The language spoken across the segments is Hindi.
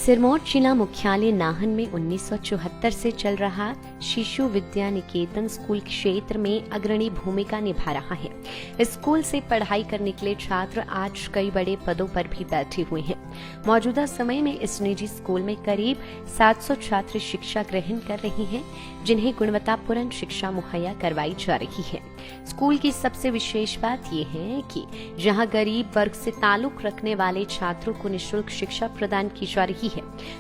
सिरमौर जिला मुख्यालय नाहन में 1974 से चल रहा शिशु विद्या निकेतन स्कूल क्षेत्र में अग्रणी भूमिका निभा रहा है। इस स्कूल से पढ़ाई करने के लिए छात्र आज कई बड़े पदों पर भी बैठे हुए हैं। मौजूदा समय में इस निजी स्कूल में करीब 700 छात्र शिक्षा ग्रहण कर रहे हैं, जिन्हें गुणवत्तापूर्ण शिक्षा मुहैया करवाई जा रही है। स्कूल की सबसे विशेष बात यह है कि जहां गरीब वर्ग से ताल्लुक रखने वाले छात्रों को निःशुल्क शिक्षा प्रदान की जा रही है।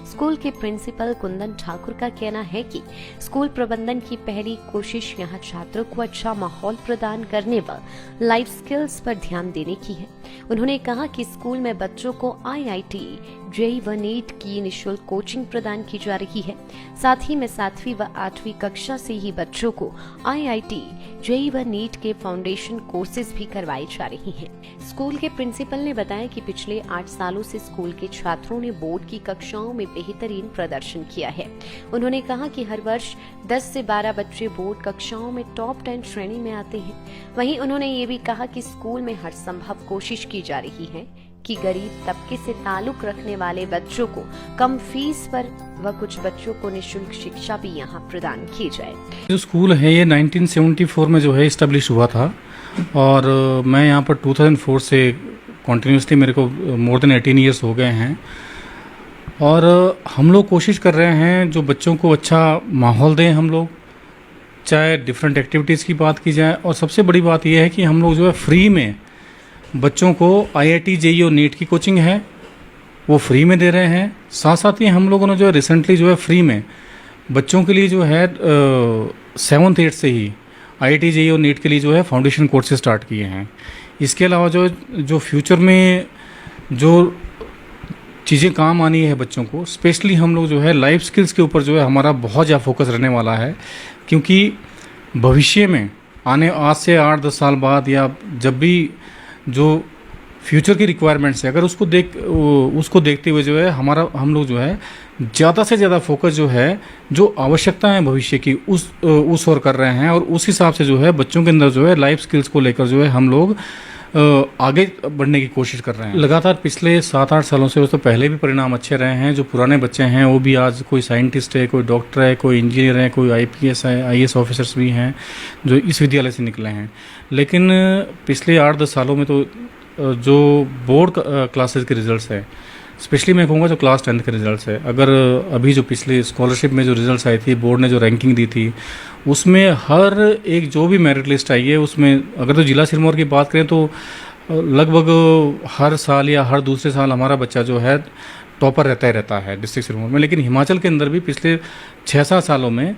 स्कूल के प्रिंसिपल कुंदन ठाकुर का कहना है कि स्कूल प्रबंधन की पहली कोशिश यहां छात्रों को अच्छा माहौल प्रदान करने व लाइफ स्किल्स पर ध्यान देने की है। उन्होंने कहा कि स्कूल में बच्चों को IIT, JEE व नीट की निःशुल्क कोचिंग प्रदान की जा रही है। साथ ही में 7वीं व 8वीं कक्षा से ही बच्चों को IIT, JEE व नीट के फाउंडेशन कोर्सेज भी करवाए जा रहे हैं। स्कूल के प्रिंसिपल ने बताया कि पिछले 8 सालों से स्कूल के छात्रों ने बोर्ड की कक्षाओं में बेहतरीन प्रदर्शन किया है। उन्होंने कहा कि हर वर्ष 10 से 12 बच्चे बोर्ड कक्षाओं में टॉप 10 श्रेणी में आते हैं। वहीं उन्होंने ये भी कहा कि स्कूल में हर संभव कोशिश की जा रही है कि गरीब तबके से ताल्लुक रखने वाले बच्चों को कम फीस पर व कुछ बच्चों को निःशुल्क शिक्षा भी यहाँ प्रदान की जाए। जो स्कूल है ये 1974 में जो है इस्टेब्लिश हुआ था और मैं यहाँ पर 2004 से कॉन्टिन्यूसली मेरे को मोर देन 18 ईयर्स हो गए हैं और हम लोग कोशिश कर रहे हैं जो बच्चों को अच्छा माहौल दें। हम लोग चाहे डिफरेंट एक्टिविटीज़ की बात की जाए और सबसे बड़ी बात यह है कि हम लोग जो है फ्री में बच्चों को IIT, JEE और नीट की कोचिंग है वो फ्री में दे रहे हैं। साथ साथ ही हम लोगों ने जो है रिसेंटली जो है फ्री में बच्चों के लिए जो है 7th 8th से ही IIT, JEE और नीट के लिए जो है फाउंडेशन कोर्सेज स्टार्ट किए हैं। इसके अलावा जो फ्यूचर में जो चीज़ें काम आनी है बच्चों को, स्पेशली हम लोग जो है लाइफ स्किल्स के ऊपर जो है हमारा बहुत ज़्यादा फोकस रहने वाला है, क्योंकि भविष्य में आज से 8-10 साल बाद या जब भी जो फ्यूचर की रिक्वायरमेंट्स है अगर उसको देखते हुए जो है हम लोग जो है ज़्यादा से ज़्यादा फोकस जो है जो आवश्यकता है भविष्य की उस ओर कर रहे हैं और उस हिसाब से जो है बच्चों के अंदर जो है लाइफ स्किल्स को लेकर जो है हम लोग आगे बढ़ने की कोशिश कर रहे हैं। लगातार पिछले 7-8 सालों से तो पहले भी परिणाम अच्छे रहे हैं। जो पुराने बच्चे हैं वो भी आज कोई साइंटिस्ट है, कोई डॉक्टर है, कोई इंजीनियर है, कोई IPS है, IAS ऑफिसर्स भी हैं जो इस विद्यालय से निकले हैं। लेकिन पिछले 8-10 सालों में तो जो बोर्ड क्लासेस के रिजल्ट्स है, स्पेशली मैं कहूँगा जो क्लास 10th के रिजल्ट्स है, अगर अभी जो पिछले स्कॉलरशिप में जो रिजल्ट्स आई थी, बोर्ड ने जो रैंकिंग दी थी, उसमें हर एक जो भी मेरिट लिस्ट आई है उसमें अगर तो जिला सिरमौर की बात करें तो लगभग हर साल या हर दूसरे साल हमारा बच्चा जो है टॉपर रहता ही रहता है डिस्ट्रिक्ट सिरमौर में। लेकिन हिमाचल के अंदर भी पिछले 6-7 सालों में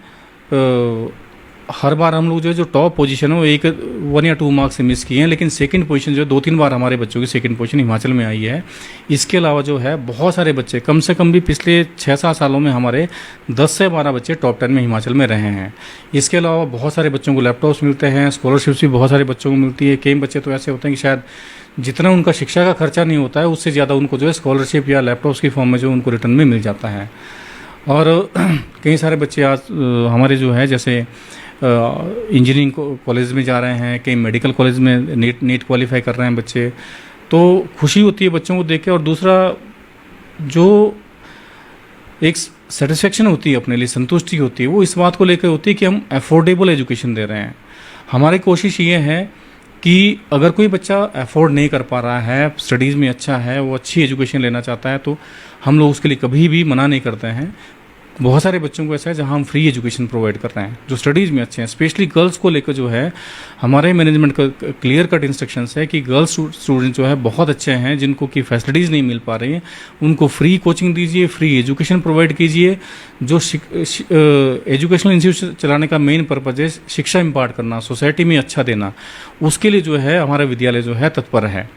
हर बार हम लोग जो टॉप पोजीशन है वो 1 या 2 मार्क्स से मिस किए हैं, लेकिन सेकंड पोजीशन जो है 2-3 बार हमारे बच्चों की सेकंड पोजीशन हिमाचल में आई है। इसके अलावा जो है बहुत सारे बच्चे, कम से कम भी पिछले 6-7 सालों में हमारे 10 से 12 बच्चे टॉप 10 में हिमाचल में रहे हैं। इसके अलावा बहुत सारे बच्चों को लैपटॉप्स मिलते हैं, स्कॉलरशिप्स भी बहुत सारे बच्चों को मिलती है। कई बच्चे तो ऐसे होते हैं कि शायद जितना उनका शिक्षा का खर्चा नहीं होता है उससे ज़्यादा उनको जो है स्कॉलरशिप या लैपटॉप्स की फॉर्म में जो उनको रिटर्न में मिल जाता है। और कई सारे बच्चे आज हमारे जो है जैसे इंजीनियरिंग कॉलेज में जा रहे हैं, कई मेडिकल कॉलेज में नीट क्वालिफाई कर रहे हैं बच्चे, तो खुशी होती है बच्चों को देख के। और दूसरा जो एक सेटिस्फेक्शन होती है, अपने लिए संतुष्टि होती है, वो इस बात को लेकर होती है कि हम अफोर्डेबल एजुकेशन दे रहे हैं। हमारी कोशिश ये है कि अगर कोई बच्चा अफोर्ड नहीं कर पा रहा है, स्टडीज़ में अच्छा है, वो अच्छी एजुकेशन लेना चाहता है, तो हम लोग उसके लिए कभी भी मना नहीं करते हैं। बहुत सारे बच्चों को ऐसा है जहां हम फ्री एजुकेशन प्रोवाइड कर रहे हैं जो स्टडीज़ में अच्छे हैं। स्पेशली गर्ल्स को लेकर जो है हमारे मैनेजमेंट का क्लियर कट इंस्ट्रक्शंस है कि गर्ल्स स्टूडेंट जो है बहुत अच्छे हैं, जिनको की फैसिलिटीज़ नहीं मिल पा रही हैं, उनको फ्री कोचिंग दीजिए, फ्री एजुकेशन प्रोवाइड कीजिए। जो एजुकेशनल इंस्टीट्यूशन चलाने का मेन पर्पज़ है शिक्षा इम्पार्ट करना, सोसाइटी में अच्छा देना, उसके लिए जो है हमारा विद्यालय जो है तत्पर है।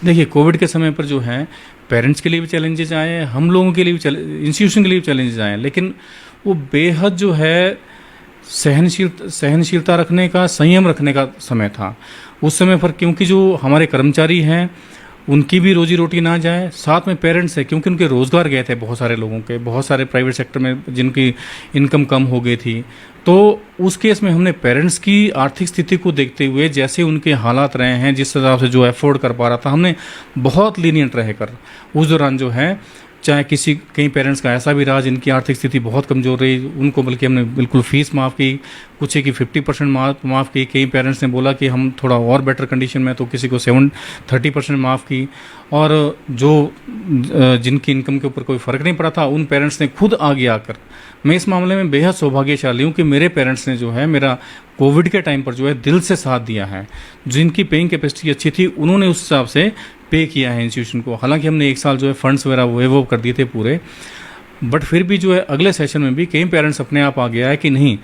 देखिए, कोविड के समय पर जो है पेरेंट्स के लिए भी चैलेंजेस आए, हम लोगों के लिए भी इंस्टीट्यूशन के लिए भी चैलेंजेस आए, लेकिन वो बेहद जो है सहनशीलता रखने का, संयम रखने का समय था उस समय पर, क्योंकि जो हमारे कर्मचारी हैं उनकी भी रोजी रोटी ना जाए, साथ में पेरेंट्स है क्योंकि उनके रोज़गार गए थे बहुत सारे लोगों के, बहुत सारे प्राइवेट सेक्टर में जिनकी इनकम कम हो गई थी। तो उस केस में हमने पेरेंट्स की आर्थिक स्थिति को देखते हुए, जैसे उनके हालात रहे हैं, जिस हिसाब से जो अफोर्ड कर पा रहा था, हमने बहुत लीनियंट रहकर उस दौरान जो है चाहे कई पेरेंट्स का ऐसा भी रहा जिनकी आर्थिक स्थिति बहुत कमज़ोर रही, उनको बल्कि हमने बिल्कुल फ़ीस माफ़ की, कुछ की 50% माफ़ की। कई पेरेंट्स ने बोला कि हम थोड़ा और बेटर कंडीशन में, तो किसी को 30% माफ़ की। और जो जिनकी इनकम के ऊपर कोई फ़र्क नहीं पड़ा था, उन पेरेंट्स ने खुद आगे आकर, मैं इस मामले में बेहद सौभाग्यशाली हूँ कि मेरे पेरेंट्स ने जो है मेरा कोविड के टाइम पर जो है दिल से साथ दिया है। जिनकी पेइंग कैपेसिटी अच्छी थी उन्होंने उस हिसाब से पे किया है इंस्टीट्यूशन को। हालांकि हमने 1 साल जो है फंड्स वगैरह वेव ऑफ कर दिए थे पूरे, बट फिर भी जो है अगले सेशन में भी कई पेरेंट्स अपने आप आ गया है कि नहीं,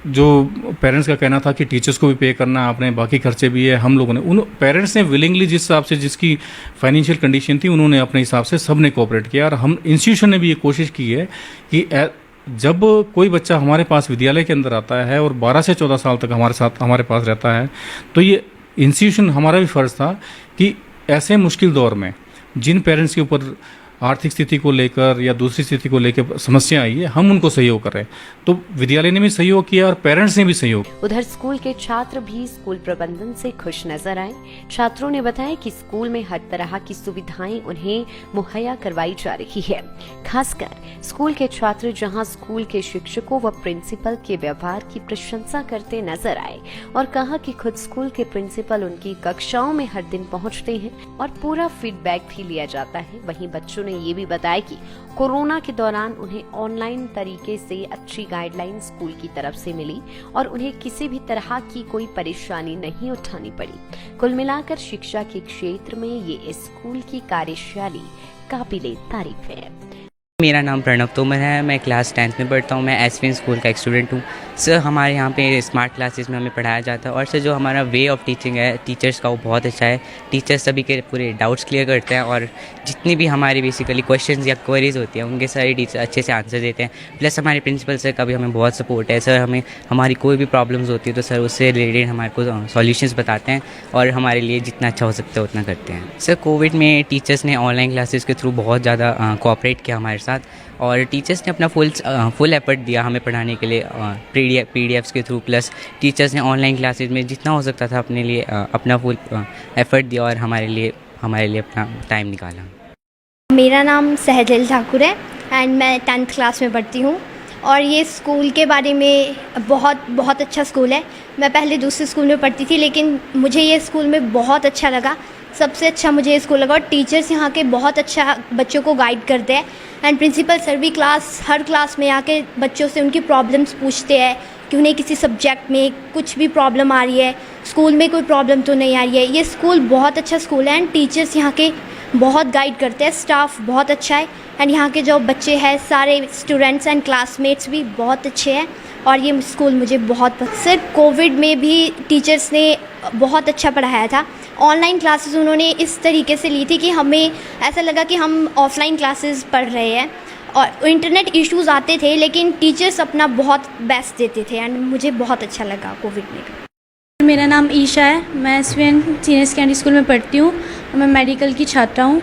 जो पेरेंट्स का कहना था कि टीचर्स को भी पे करना है आपने, बाकी खर्चे भी है, हम लोगों ने, उन पेरेंट्स ने विलिंगली जिस हिसाब से जिसकी फाइनेंशियल कंडीशन थी उन्होंने अपने हिसाब से सब ने कोऑपरेट किया। और हम इंस्टीट्यूशन ने भी ये कोशिश की है कि जब कोई बच्चा हमारे पास विद्यालय के अंदर आता है और 12 से 14 साल तक हमारे पास रहता है, तो ये इंस्टीट्यूशन हमारा भी फ़र्ज़ था कि ऐसे मुश्किल दौर में जिन पेरेंट्स के ऊपर आर्थिक स्थिति को लेकर या दूसरी स्थिति को लेकर समस्या आई है, हम उनको सहयोग कर रहे हैं। तो विद्यालय ने भी सहयोग किया और पेरेंट्स ने भी सहयोग। उधर स्कूल के छात्र भी स्कूल प्रबंधन से खुश नजर आए। छात्रों ने बताया कि स्कूल में हर तरह की सुविधाएं उन्हें मुहैया करवाई जा रही है। खासकर स्कूल के छात्र जहां स्कूल के शिक्षकों व प्रिंसिपल के व्यवहार की प्रशंसा करते नजर आए और कहा कि खुद स्कूल के प्रिंसिपल उनकी कक्षाओं में हर दिन पहुंचते हैं और पूरा फीडबैक भी लिया जाता है। वहीं बच्चों ने ये भी बताया कि कोरोना के दौरान उन्हें ऑनलाइन तरीके से अच्छी गाइडलाइन स्कूल की तरफ से मिली और उन्हें किसी भी तरह की कोई परेशानी नहीं उठानी पड़ी। कुल मिलाकर शिक्षा के क्षेत्र में ये स्कूल की कार्यशैली काबिले तारीफ है। मेरा नाम प्रणव तोमर है, मैं क्लास 10th में पढ़ता हूँ। मैं एसवीएन स्कूल का एक स्टूडेंट हूँ। सर हमारे यहाँ पे स्मार्ट क्लासेस में हमें पढ़ाया जाता है और सर जो हमारा वे ऑफ टीचिंग है टीचर्स का वो बहुत अच्छा है। टीचर्स सभी के पूरे डाउट्स क्लियर करते हैं और जितनी भी हमारी बेसिकली क्वेश्चंस या क्वेरीज होती हैं उनके सारे टीचर अच्छे से आंसर देते हैं। प्लस हमारे प्रिंसिपल सर का भी हमें बहुत सपोर्ट है। सर हमें हमारी कोई भी प्रॉब्लम्स होती है तो सर उससे रिलेटेड हमारे को सॉल्यूशंस बताते हैं और हमारे लिए जितना अच्छा हो सकता है उतना करते हैं। सर कोविड में टीचर्स ने ऑनलाइन क्लासेस के थ्रू बहुत ज़्यादा कोऑपरेट किया हमारे साथ और टीचर्स ने अपना फुल एफर्ट दिया हमें पढ़ाने के लिए पीडीएफ्स के थ्रू। प्लस टीचर्स ने ऑनलाइन क्लासेस में जितना हो सकता था अपने लिए अपना फुल एफर्ट दिया और हमारे लिए अपना टाइम निकाला। मेरा नाम सहजल ठाकुर है एंड मैं 10th क्लास में पढ़ती हूँ और ये स्कूल के बारे में बहुत अच्छा स्कूल है। मैं पहले दूसरे स्कूल में पढ़ती थी लेकिन मुझे ये स्कूल में बहुत अच्छा लगा। सबसे अच्छा मुझे ये स्कूल लगा और टीचर्स यहाँ के बहुत अच्छा बच्चों को गाइड करते हैं एंड प्रिंसिपल सर भी हर क्लास में आके बच्चों से उनकी प्रॉब्लम्स पूछते हैं कि उन्हें किसी सब्जेक्ट में कुछ भी प्रॉब्लम आ रही है, स्कूल में कोई प्रॉब्लम तो नहीं आ रही है। ये स्कूल बहुत अच्छा स्कूल है एंड टीचर्स यहाँ के बहुत गाइड करते हैं। स्टाफ बहुत अच्छा है एंड यहाँ के जो बच्चे हैं सारे स्टूडेंट्स एंड क्लासमेट्स भी बहुत अच्छे हैं और ये स्कूल मुझे बहुत पसंद। सर कोविड में भी टीचर्स ने बहुत अच्छा पढ़ाया था। ऑनलाइन क्लासेस उन्होंने इस तरीके से ली थी कि हमें ऐसा लगा कि हम ऑफलाइन क्लासेस पढ़ रहे हैं और इंटरनेट इश्यूज आते थे लेकिन टीचर्स अपना बहुत बेस्ट देते थे एंड मुझे बहुत अच्छा लगा कोविड में। मेरा नाम ईशा है, मैं एसवीएन सीनियर सेकेंडरी स्कूल में पढ़ती हूँ। मैं मेडिकल की छात्रा हूँ।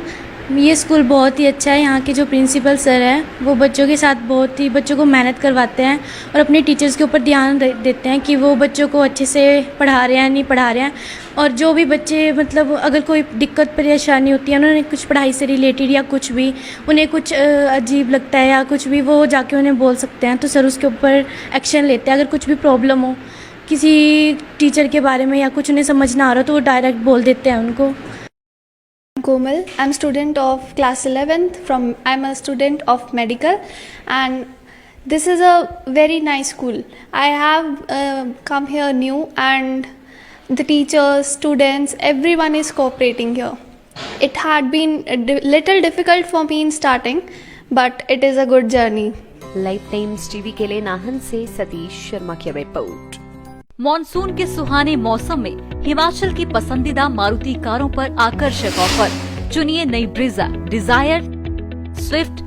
ये स्कूल बहुत ही अच्छा है। यहाँ के जो प्रिंसिपल सर हैं वो बच्चों के साथ बच्चों को मेहनत करवाते हैं और अपने टीचर्स के ऊपर ध्यान देते हैं कि वो बच्चों को अच्छे से पढ़ा रहे हैं नहीं पढ़ा रहे हैं। और जो भी बच्चे मतलब अगर कोई दिक्कत परेशानी होती है उन्होंने कुछ पढ़ाई से रिलेटेड या कुछ भी उन्हें कुछ अजीब लगता है या कुछ भी, वो जाके उन्हें बोल सकते हैं तो सर उसके ऊपर एक्शन लेते हैं। अगर कुछ भी प्रॉब्लम हो किसी टीचर के बारे में या कुछ उन्हें समझ ना आ रहा तो वो डायरेक्ट बोल देते हैं उनको। Komal, I'm student of class 11th I'm a student of medical and this is a very nice school. I have come here new and the teachers, students, everyone is cooperating here. It had been a little difficult for me in starting but it is a good journey. Life times TV के लिए नाहन से सतीश शर्मा की रिपोर्ट। मॉनसून के सुहाने मौसम में हिमाचल की पसंदीदा मारुति कारों पर आकर्षक ऑफर। चुनिए नई ब्रीजा, डिजायर, स्विफ्ट,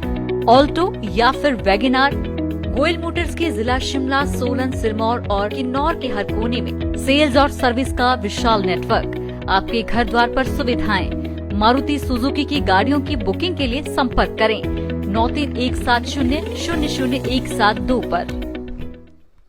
ऑल्टो या फिर वैगनार। गोयल मोटर्स के जिला शिमला, सोलन, सिरमौर और किन्नौर के हर कोने में सेल्स और सर्विस का विशाल नेटवर्क। आपके घर द्वार पर सुविधाएं। मारुति सुजुकी की गाड़ियों की बुकिंग के लिए संपर्क करें 9317000172 पर।